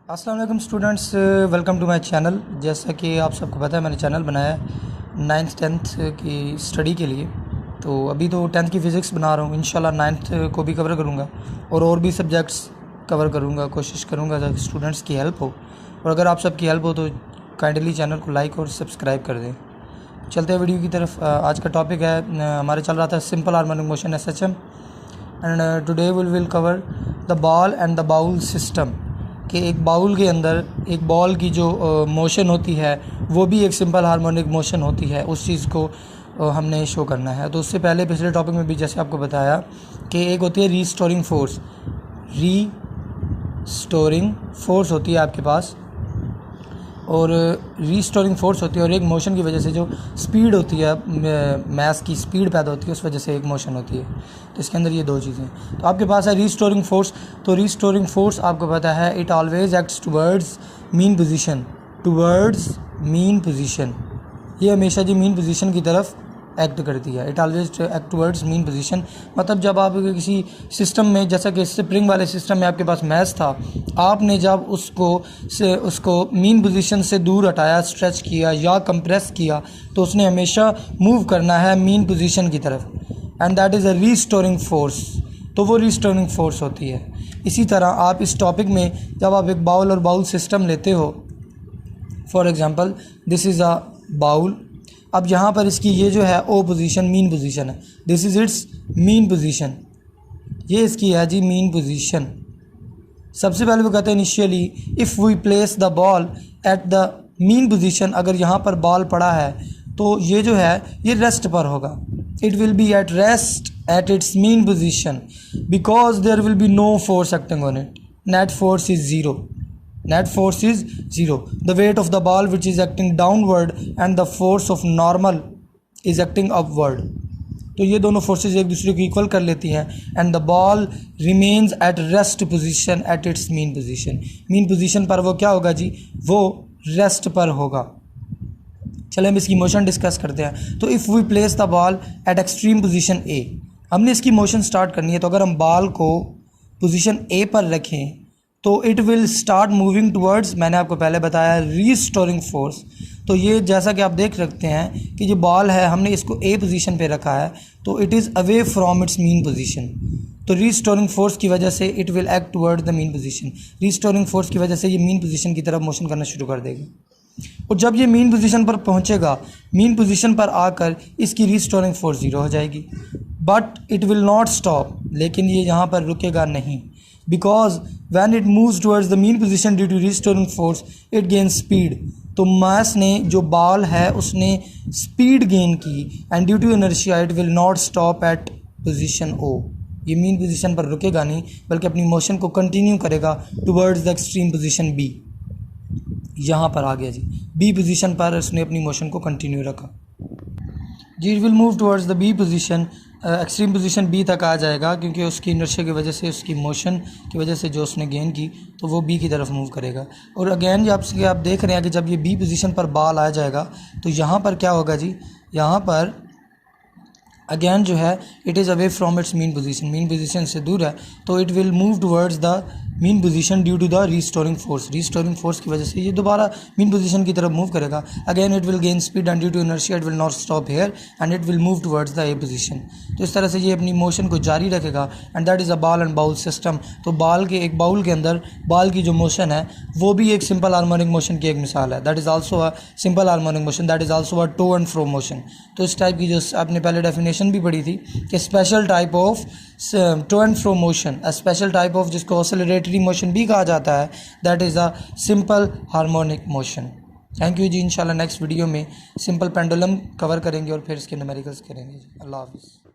अस्सलाम वालेकुम students, welcome to my channel. जैसा कि आप सबको पता है मैंने चैनल बनाया है 9th 10th की स्टडी के लिए। तो अभी तो 10th की फ़िज़िक्स बना रहा हूँ, इंशाल्लाह 9th को भी कवर करूँगा और भी सब्जेक्ट्स कवर करूँगा। कोशिश करूँगा ताकि स्टूडेंट्स की हेल्प हो, और अगर आप सबकी हेल्प हो तो काइंडली चैनल को लाइक और सब्सक्राइब कर दें। चलते हैं वीडियो की तरफ। आज का टॉपिक है, हमारे चल रहा था simple harmonic motion SHM, and today will cover the ball and the bowl system. कि एक बाउल के अंदर एक बॉल की जो मोशन होती है वो भी एक सिंपल हार्मोनिक मोशन होती है, उस चीज़ को हमने शो करना है। तो उससे पहले पिछले टॉपिक में भी जैसे आपको बताया कि एक होती है रीस्टोरिंग फोर्स। रीस्टोरिंग फोर्स होती है आपके पास, और रीस्टोरिंग फोर्स होती है, और एक मोशन की वजह से जो स्पीड होती है, मास की स्पीड पैदा होती है, उस वजह से एक मोशन होती है। तो इसके अंदर ये दो चीज़ें। तो आपके पास है रीस्टोरिंग फोर्स। तो रीस्टोरिंग फोर्स आपको पता है it always acts towards mean position. Towards mean position, ये हमेशा जी मीन पोजीशन की तरफ एक्ट करती है। It always act towards mean position. मतलब जब आप किसी सिस्टम में, जैसा कि स्प्रिंग वाले सिस्टम में आपके पास मास था, आपने जब उसको मीन पोजीशन से दूर हटाया, स्ट्रेच किया या कंप्रेस किया, तो उसने हमेशा मूव करना है मीन पोजीशन की तरफ, and that is a restoring force. तो वो रीस्टोरिंग फोर्स होती है। इसी तरह आप इस टॉपिक में जब आप एक बाउल और बाउल सिस्टम लेते हो, for example this is a bowl. अब यहाँ पर इसकी ये जो है ओ पोजीशन, मीन पोजीशन है। This is its mean position, ये इसकी है जी मीन पोजीशन। सबसे पहले वो कहते हैं initially if we place the ball at the mean position, अगर यहाँ पर बॉल पड़ा है तो ये जो है ये रेस्ट पर होगा। It will be at rest at its mean position because there will be no force acting on it. Net force is zero. Net force is zero. The weight of the ball which is acting downward and the force of normal is acting upward. तो ये दोनों forces एक दूसरे को equal कर लेती हैं, and the ball remains at rest position eight its mean position. Mean position पर वो क्या होगा जी, वो रेस्ट पर होगा। चले हम इसकी मोशन डिस्कस करते हैं। तो if we place the ball at extreme position A, हमने इसकी मोशन स्टार्ट करनी है। तो अगर हम बॉल को पोजीशन ए पर रखें तो it will start moving towards, मैंने आपको पहले बताया, रीस्टोरिंग फोर्स। तो ये जैसा कि आप देख सकते हैं कि जो बॉल है हमने इसको ए पोजीशन पे रखा है, तो it is away from its mean position. तो रीस्टोरिंग फोर्स की वजह से it will act toward the mean position. Restoring force की वजह से ये मीन पोजीशन की तरफ मोशन करना शुरू कर देगा, और जब ये मीन पोजीशन पर पहुंचेगा, मीन पोजीशन पर आकर इसकी रीस्टोरिंग फोर्स ज़ीरो हो जाएगी। But it will not stop, लेकिन ये यहाँ पर रुकेगा नहीं, because when it moves towards the mean position due to restoring force it gains speed। तो मास ने, जो बॉल है उसने स्पीड गेन की, and due to inertia it will not stop at position O. ये मीन पोजीशन पर रुकेगा नहीं बल्कि अपनी मोशन को कंटिन्यू करेगा towards the extreme position B. यहाँ पर आ गया जी, बी पोजीशन पर उसने अपनी मोशन को कंटिन्यू रखा जी। It will move towards the B position, extreme position B तक आ जाएगा, क्योंकि उसकी इनर्शिया की वजह से, उसकी मोशन की वजह से जो उसने गेन की, तो वो बी की तरफ मूव करेगा। और अगेन जब आप देख रहे हैं कि जब ये बी पोजीशन पर बॉल आ जाएगा तो यहाँ पर क्या होगा जी, यहाँ पर अगेन जो है it is away from its mean position. Mean position से दूर है तो it will move towards the mean position due to the restoring force. Restoring force की वजह से ये दोबारा मीन पोजीशन की तरफ मूव करेगा। Again it will gain speed and due to inertia it will not stop here and it will move towards the A position. तो इस तरह से ये अपनी मोशन को जारी रखेगा, and that is a ball and bowl system. तो एक बाउल के अंदर बॉल की जो मोशन है वो भी एक सिंपल हार्मोनिक मोशन की एक मिसाल है। That is also a simple harmonic motion, that is also a to and fro motion. तो इस टाइप की जो आपने पहले डेफिनेशन भी पढ़ी थी कि special type of to and fro motion, a special type of जिसको ऑसिलेटरी मोशन भी कहा जाता है, that is a simple harmonic motion. Thank you जी। इंशाल्लाह नेक्स्ट वीडियो में सिंपल पेंडुलम कवर करेंगे और फिर इसके न्यूमेरिकल्स करेंगे जी। अल्लाह हाफ़िज़।